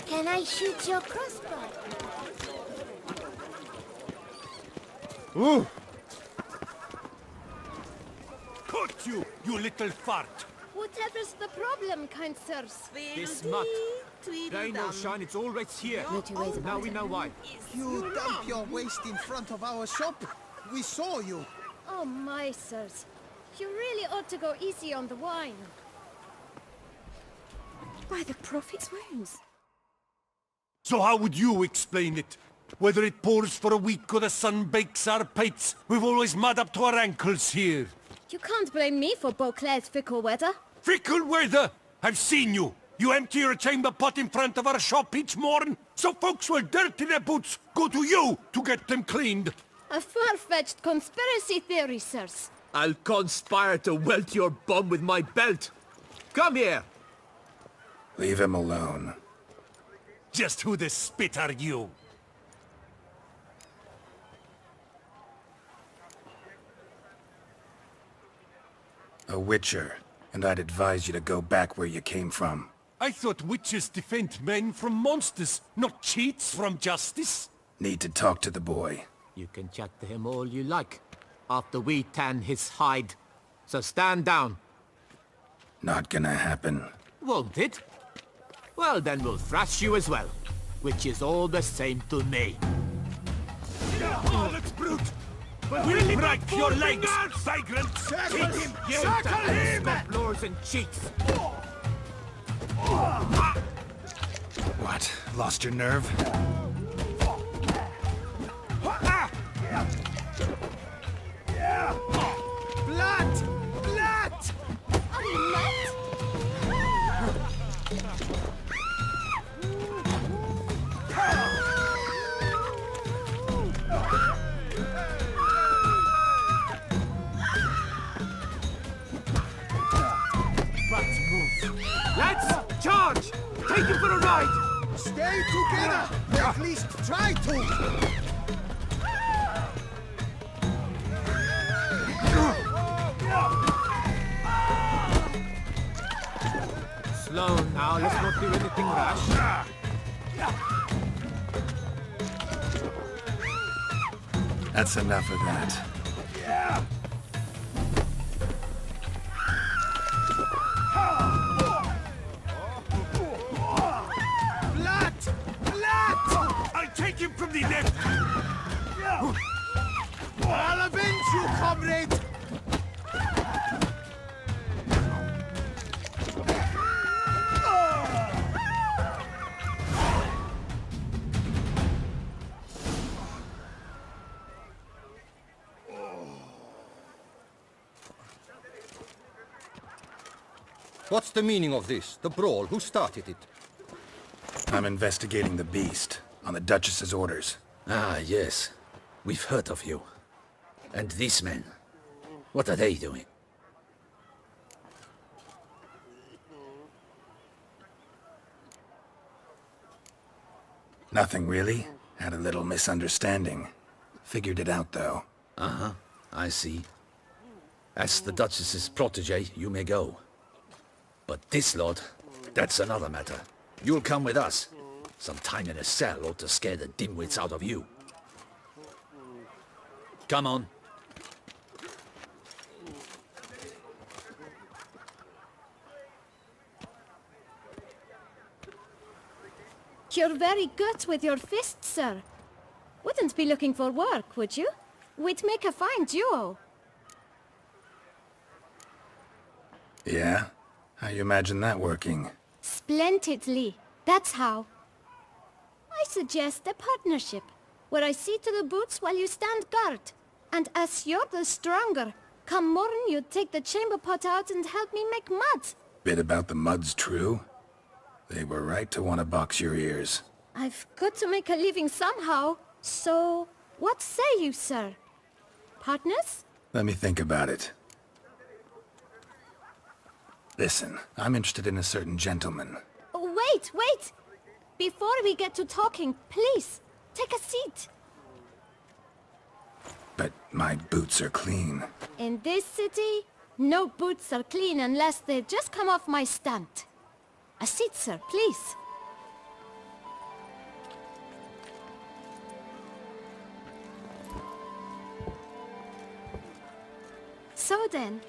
Can I shoot your crossbow? Ooh! Caught you, you little fart! Whatever's the problem, kind sirs? This mud. Rain or shine, it's all right here. No two ways Now about we it. know why. You dump your waste in front of our shop. We saw you. Oh my, sirs. You really ought to go easy on the wine. By the prophet's wounds. So how would you explain it? Whether it pours for a week or the sun bakes our pates, we've always mud up to our ankles here. You can't blame me for Beauclair's fickle weather. Fickle weather! I've seen you! You empty your chamber pot in front of our shop each morn, so folks will dirty their boots, go to you to get them cleaned. A far-fetched conspiracy theory, sirs. I'll conspire to welt your bum with my belt. Come here! Leave him alone. Just who the spit are you? A witcher, and I'd advise you to go back where you came from. I thought witches defend men from monsters, not cheats from justice. Need to talk to the boy. You can chat to him all you like, after we tan his hide. So stand down. Not gonna happen. Won't it? Well, then we'll thrash you as well, which is all the same to me. Oh, let's brute! We'll break your legs, vagrant! Circle him! You Circle him! floors and cheeks. What? Lost your nerve? Blood! Blood! Are you nuts? Let's move. Let's charge! Take him for a ride! Stay together! At least try to! Slow now, let's not do anything rash. That's enough of that. Blood! Blood! I'll take him from the left! I'll avenge you, comrade! What's the meaning of this? The brawl? Who started it? I'm investigating the beast, on the Duchess's orders. Ah, yes. We've heard of you. And these men, what are they doing? Nothing really. Had a little misunderstanding. Figured it out, though. Uh-huh, I see. As the Duchess's protege, you may go. But this lot, that's another matter. You'll come with us. Some time in a cell ought to scare the dimwits out of you. Come on. You're very good with your fists, sir. Wouldn't be looking for work, would you? We'd make a fine duo. Yeah? How you imagine that working? Splendidly. That's how. I suggest a partnership, where I see to the boots while you stand guard. And as you're the stronger, come morn you take the chamber pot out and help me make mud. Bit about the mud's true? They were right to want to box your ears. I've got to make a living somehow, so what say you, sir? Partners? Let me think about it. Listen, I'm interested in a certain gentleman. Oh, wait! Before we get to talking, please, take a seat. but my boots are clean. In this city, no boots are clean unless they just come off my stand. A seat, sir, please. So then,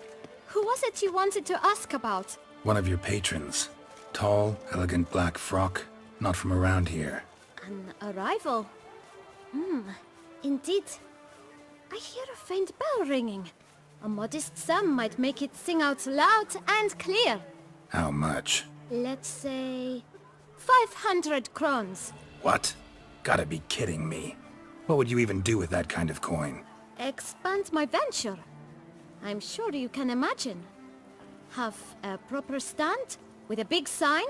who was it you wanted to ask about? One of your patrons. Tall, elegant black frock. Not from around here. An arrival? Indeed. I hear a faint bell ringing. A modest sum might make it sing out loud and clear. How much? Let's say 500 crowns. What? Gotta be kidding me. What would you even do with that kind of coin? Expand my venture. I'm sure you can imagine. Have a proper stand with a big sign.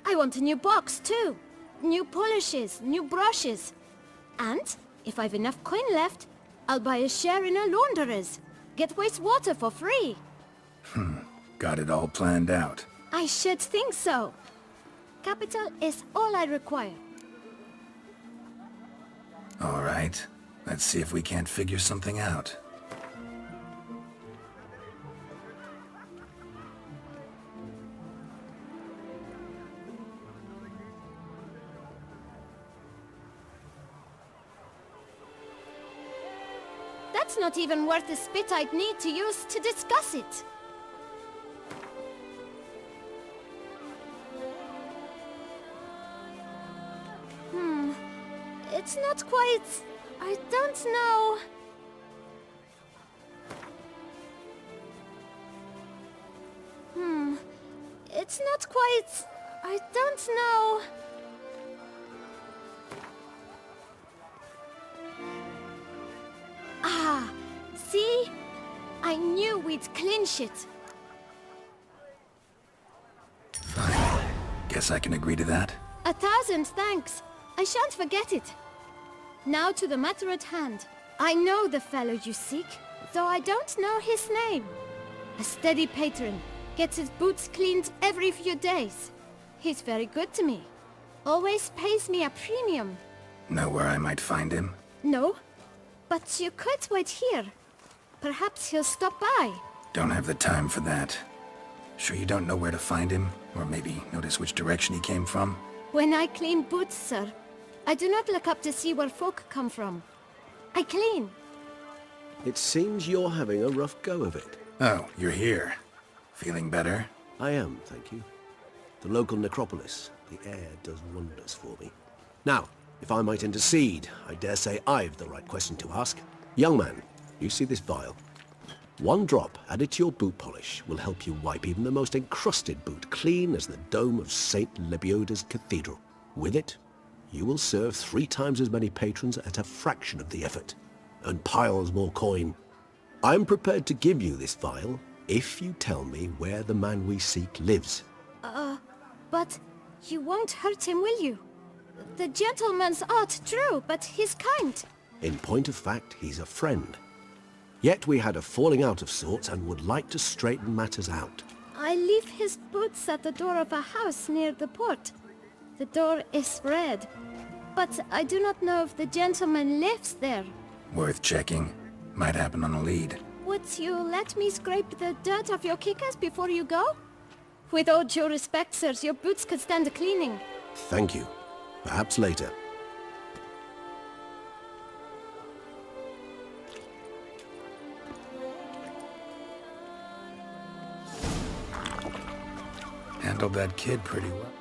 I want a new box too. New polishes, new brushes. And if I've enough coin left, I'll buy a share in a launderer's. Get wastewater for free. Got it all planned out. I should think so. Capital is all I require. All right. Let's see if we can't figure something out. That's not even worth the spit I'd need to use to discuss it. It's not quite... I don't know... It's not quite... I don't know... Ah, see? I knew we'd clinch it. Fine. Guess I can agree to that. 1,000 thanks. I shan't forget it. Now to the matter at hand. I know the fellow you seek, though I don't know his name. A steady patron. Gets his boots cleaned every few days. He's very good to me. Always pays me a premium. Know where I might find him? No, but you could wait here. Perhaps he'll stop by. Don't have the time for that. Sure you don't know where to find him? Or maybe notice which direction he came from? When I clean boots, sir, I do not look up to see where folk come from. I clean. It seems you're having a rough go of it. Oh, you're here. Feeling better? I am, thank you. The local necropolis. The air does wonders for me. Now, if I might intercede, I dare say I've the right question to ask. Young man, you see this vial? One drop added to your boot polish will help you wipe even the most encrusted boot clean as the dome of St. Lebioda's cathedral. With it, you will serve 3 times as many patrons at a fraction of the effort, and piles more coin. I'm prepared to give you this vial if you tell me where the man we seek lives. But you won't hurt him, will you? The gentleman's odd, true, but he's kind. In point of fact, he's a friend. Yet we had a falling out of sorts and would like to straighten matters out. I leave his boots at the door of a house near the port. The door is red, but I do not know if the gentleman lives there. Worth checking. Might happen on a lead. Would you let me scrape the dirt off your kickers before you go? With all due respect, sirs, your boots could stand a cleaning. Thank you. Perhaps later. Handled that kid pretty well.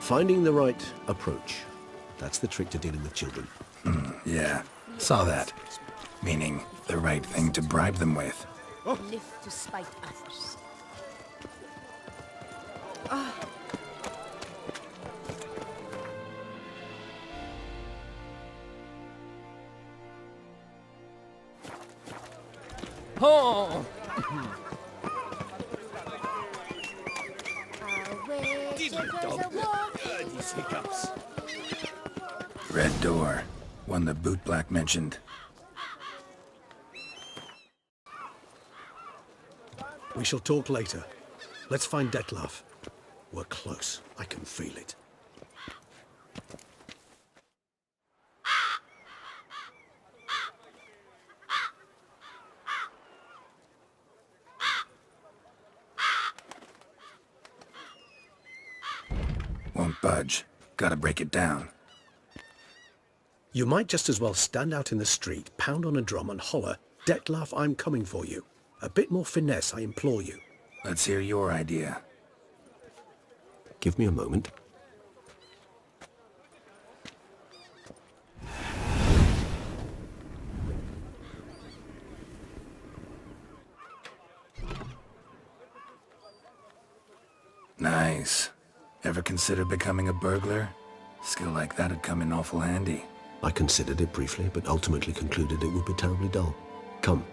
Finding the right approach. That's the trick to dealing with children. Yeah, saw that. Meaning, the right thing to bribe them with. Live to spite others. Oh! These hiccups. Red door. One the Beauclair mentioned. We shall talk later. Let's find Detlef. We're close. I can feel it. Won't budge. Gotta break it down. You might just as well stand out in the street, pound on a drum and holler, "Detlef, I'm coming for you." A bit more finesse, I implore you. Let's hear your idea. Give me a moment. Nice. Ever consider becoming a burglar? Skill like that'd come in awful handy. I considered it briefly, but ultimately concluded it would be terribly dull. Come.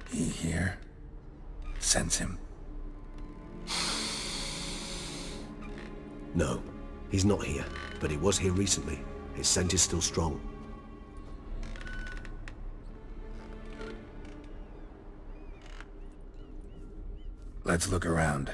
He here? Sense him. No, he's not here, but he was here recently. His scent is still strong. Let's look around.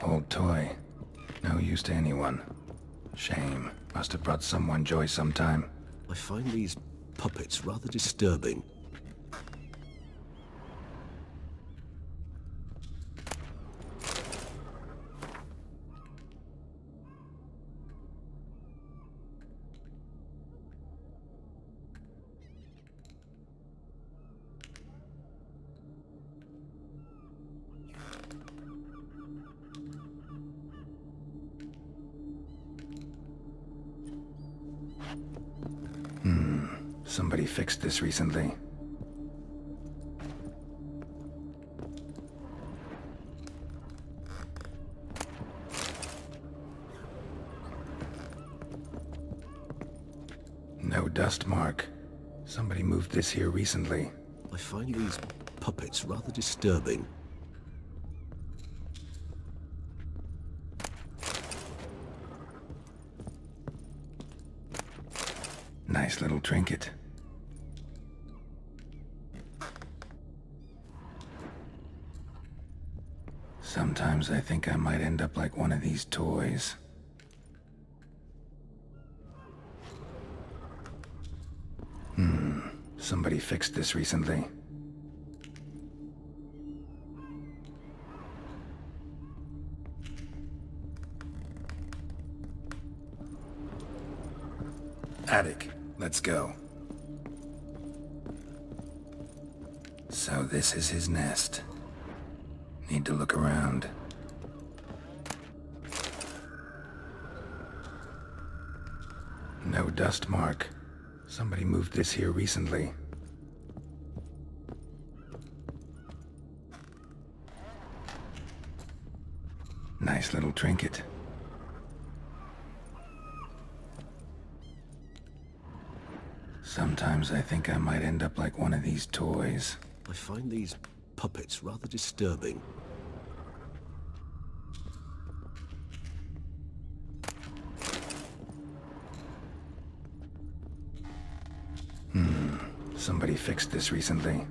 Old toy. No use to anyone. Shame. Must have brought someone joy sometime. I find these puppets rather disturbing. Somebody fixed this recently. No dust mark. Somebody moved this here recently. I find these puppets rather disturbing. Nice little trinket. Sometimes I think I might end up like one of these toys. Somebody fixed this recently. Attic, let's go. So this is his nest. Need to look around. No dust mark. Somebody moved this here recently. Nice little trinket. Sometimes I think I might end up like one of these toys. I find these puppets rather disturbing. Somebody fixed this recently.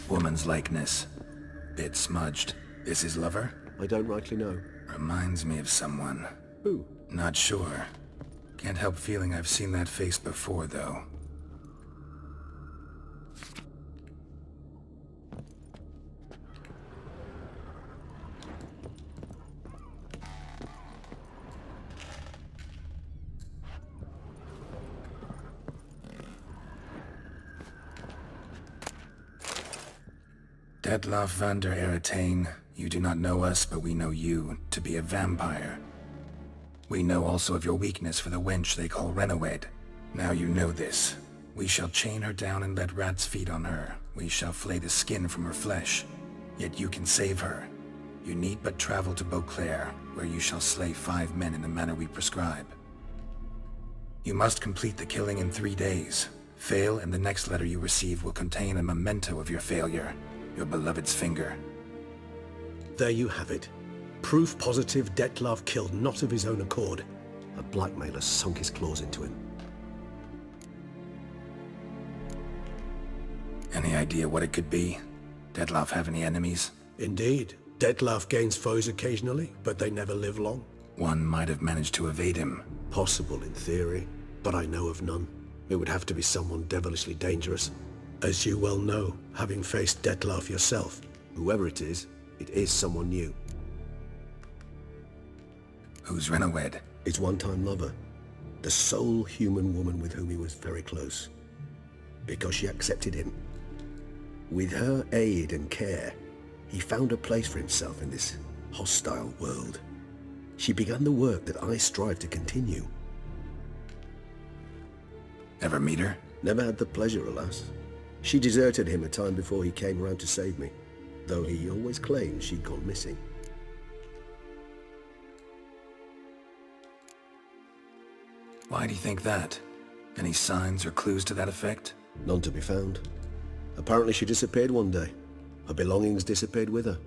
Woman's likeness. Bit smudged. This his lover? I don't rightly know. Reminds me of someone. Who? Not sure. Can't help feeling I've seen that face before, though. Detlaff van der Eretain, you do not know us, but we know you to be a vampire. We know also of your weakness for the wench they call Renawed. Now you know this. We shall chain her down and let rats feed on her. We shall flay the skin from her flesh. Yet you can save her. You need but travel to Beauclair, where you shall slay 5 men in the manner we prescribe. You must complete the killing in 3 days. Fail, and the next letter you receive will contain a memento of your failure. Your beloved's finger. There you have it. Proof positive Detlaff killed not of his own accord. A blackmailer sunk his claws into him. Any idea what it could be? Detlaff have any enemies? Indeed. Detlaff gains foes occasionally, but they never live long. One might have managed to evade him. Possible in theory, but I know of none. It would have to be someone devilishly dangerous. As you well know, having faced Detlaff yourself, whoever it is someone new. Who's Renawed? His one-time lover. The sole human woman with whom he was very close. Because she accepted him. With her aid and care, he found a place for himself in this hostile world. She began the work that I strive to continue. Ever meet her? Never had the pleasure, alas. She deserted him a time before he came around to save me, though he always claimed she'd gone missing. Why do you think that? Any signs or clues to that effect? None to be found. Apparently she disappeared one day. Her belongings disappeared with her.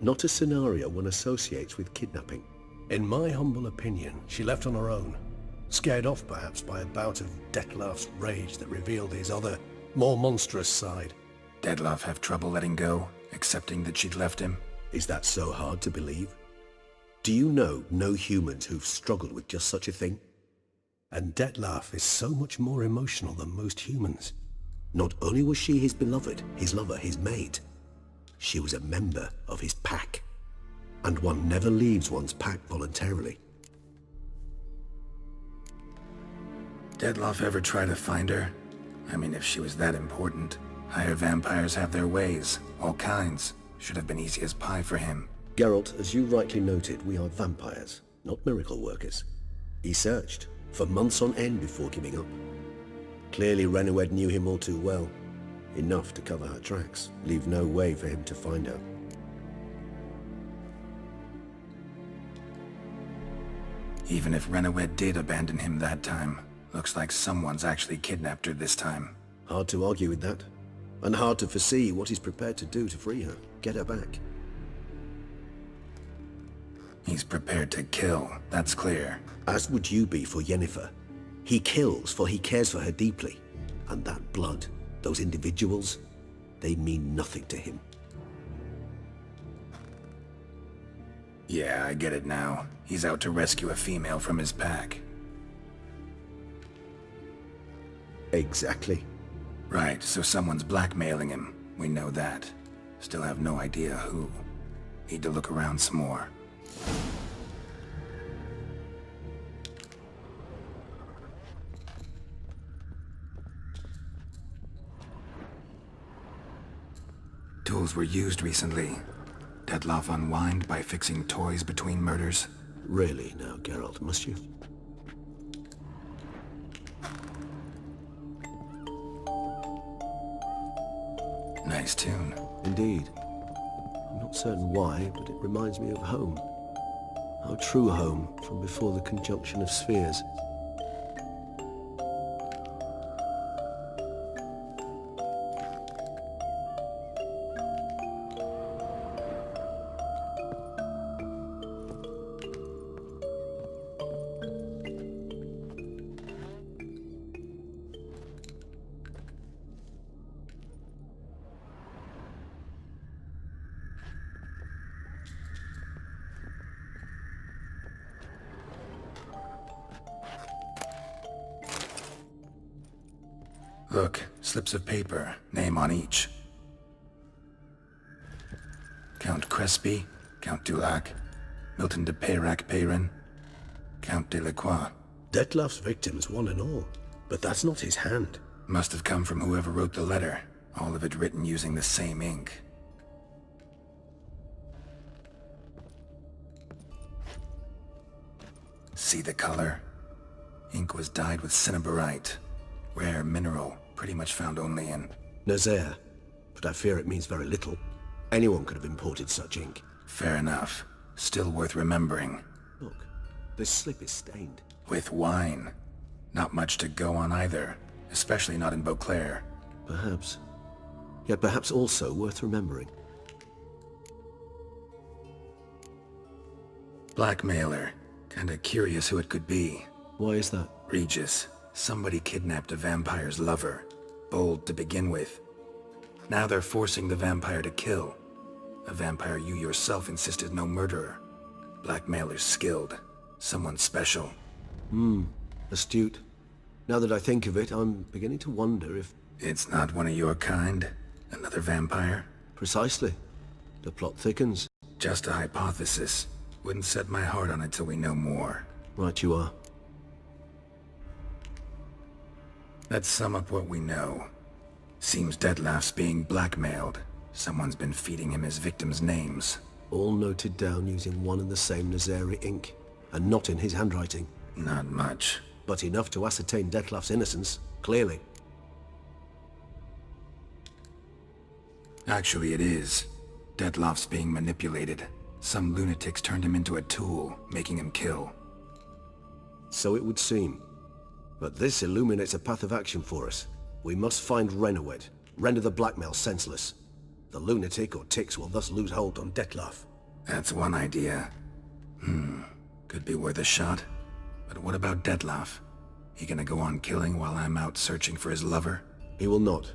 Not a scenario one associates with kidnapping. In my humble opinion, she left on her own. Scared off perhaps by a bout of Detlaff's rage that revealed his other, more monstrous side. Detlaff have trouble letting go, accepting that she'd left him? Is that so hard to believe? Do you know no humans who've struggled with just such a thing? And Detlaff is so much more emotional than most humans. Not only was she his beloved, his lover, his mate, she was a member of his pack. And one never leaves one's pack voluntarily. Detlaff ever try to find her? I mean, if she was that important. Higher vampires have their ways, all kinds. Should have been easy as pie for him. Geralt, as you rightly noted, we are vampires, not miracle workers. He searched for months on end before giving up. Clearly Renawed knew him all too well. Enough to cover her tracks, leave no way for him to find her. Even if Renawed did abandon him that time, looks like someone's actually kidnapped her this time. Hard to argue with that. And hard to foresee what he's prepared to do to free her, get her back. He's prepared to kill, that's clear. As would you be for Yennefer. He kills for he cares for her deeply. And that blood, those individuals, they mean nothing to him. Yeah, I get it now. He's out to rescue a female from his pack. Exactly. Right, so someone's blackmailing him. We know that. Still have no idea who. Need to look around some more. Tools were used recently. Detlaff unwind by fixing toys between murders. Really now, Geralt, must you? Nice tune. Indeed. I'm not certain why, but it reminds me of home. Our true home from before the conjunction of spheres. Look, slips of paper, name on each. Count Crespi, Count Dulac, Milton de Peyrac-Peyrin, Count Delacroix. Detlef's victims, one and all. But that's not his hand. Must have come from whoever wrote the letter, all of it written using the same ink. See the color? Ink was dyed with cinnabarite, rare mineral, pretty much found only in... Nazaire, but I fear it means very little. Anyone could have imported such ink. Fair enough. Still worth remembering. Look, this slip is stained. With wine. Not much to go on either, especially not in Beauclair. Perhaps. Yet perhaps also worth remembering. Blackmailer. Kinda curious who it could be. Why is that? Regis. Somebody kidnapped a vampire's lover. Bold to begin with. Now they're forcing the vampire to kill. A vampire you yourself insisted no murderer. Blackmailer's skilled. Someone special. Astute. Now that I think of it, I'm beginning to wonder if... It's not one of your kind? Another vampire? Precisely. The plot thickens. Just a hypothesis. Wouldn't set my heart on it till we know more. Right you are. Let's sum up what we know. Seems Detlef's being blackmailed. Someone's been feeding him his victims' names. All noted down using one and the same Nazari ink, and not in his handwriting. Not much. But enough to ascertain Detlef's innocence, clearly. Actually, it is. Detlef's being manipulated. Some lunatics turned him into a tool, making him kill. So it would seem. But this illuminates a path of action for us. We must find Renowed, render the blackmail senseless. The lunatic or ticks will thus lose hold on Detlef. That's one idea. Could be worth a shot. But what about Detlef? He gonna go on killing while I'm out searching for his lover? He will not.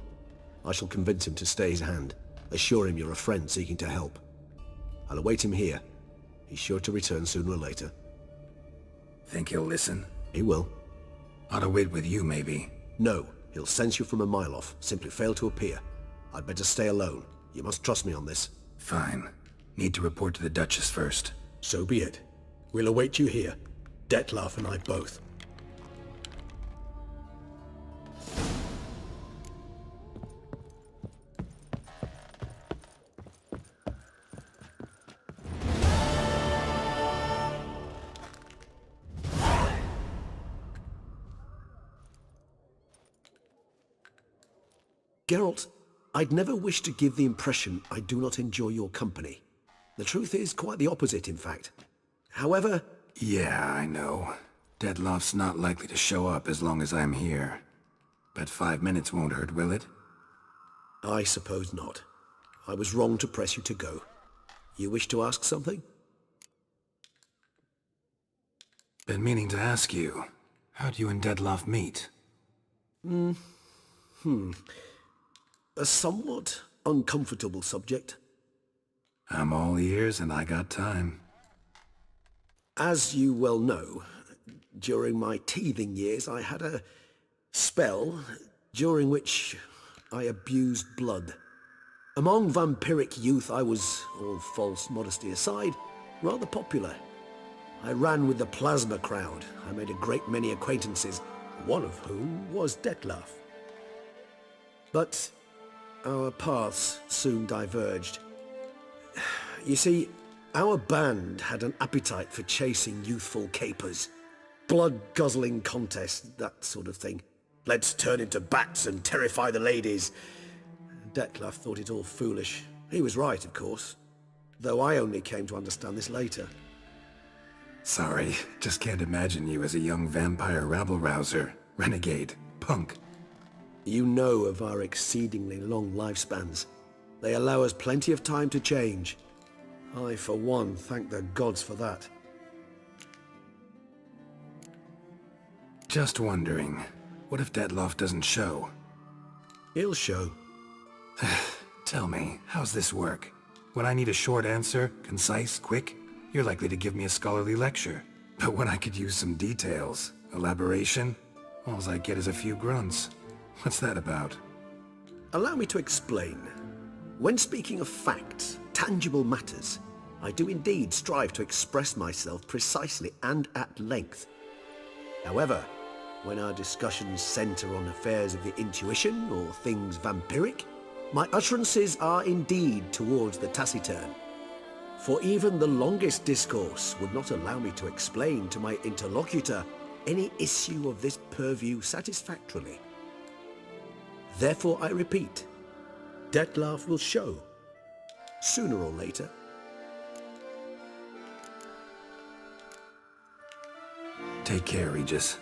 I shall convince him to stay his hand. Assure him you're a friend seeking to help. I'll await him here. He's sure to return sooner or later. Think he'll listen? He will. Ought to wait with you, maybe. No, he'll sense you from a mile off. Simply fail to appear. I'd better stay alone. You must trust me on this. Fine. Need to report to the Duchess first. So be it. We'll await you here. Detlef and I both. Geralt, I'd never wish to give the impression I do not enjoy your company. The truth is quite the opposite, in fact. However... Yeah, I know. Detlef's not likely to show up as long as I'm here. But 5 minutes won't hurt, will it? I suppose not. I was wrong to press you to go. You wish to ask something? Been meaning to ask you. How'd you and Detlef meet? A somewhat uncomfortable subject. I'm all ears and I got time. As you well know, during my teething years I had a spell during which I abused blood. Among vampiric youth I was, all false modesty aside, rather popular. I ran with the plasma crowd. I made a great many acquaintances, one of whom was Detlef. But our paths soon diverged. You see, our band had an appetite for chasing youthful capers. Blood-guzzling contests, that sort of thing. Let's turn into bats and terrify the ladies. Detlef thought it all foolish. He was right, of course. Though I only came to understand this later. Sorry, just can't imagine you as a young vampire rabble-rouser, renegade, punk. You know of our exceedingly long lifespans. They allow us plenty of time to change. I, for one, thank the gods for that. Just wondering, what if Detlef doesn't show? He'll show. Tell me, how's this work? When I need a short answer, concise, quick, you're likely to give me a scholarly lecture. But when I could use some details, elaboration, all I get is a few grunts. What's that about? Allow me to explain. When speaking of facts, tangible matters, I do indeed strive to express myself precisely and at length. However, when our discussions center on affairs of the intuition or things vampiric, my utterances are indeed towards the taciturn. For even the longest discourse would not allow me to explain to my interlocutor any issue of this purview satisfactorily. Therefore, I repeat, Dettlaff will show, sooner or later. Take care, Regis.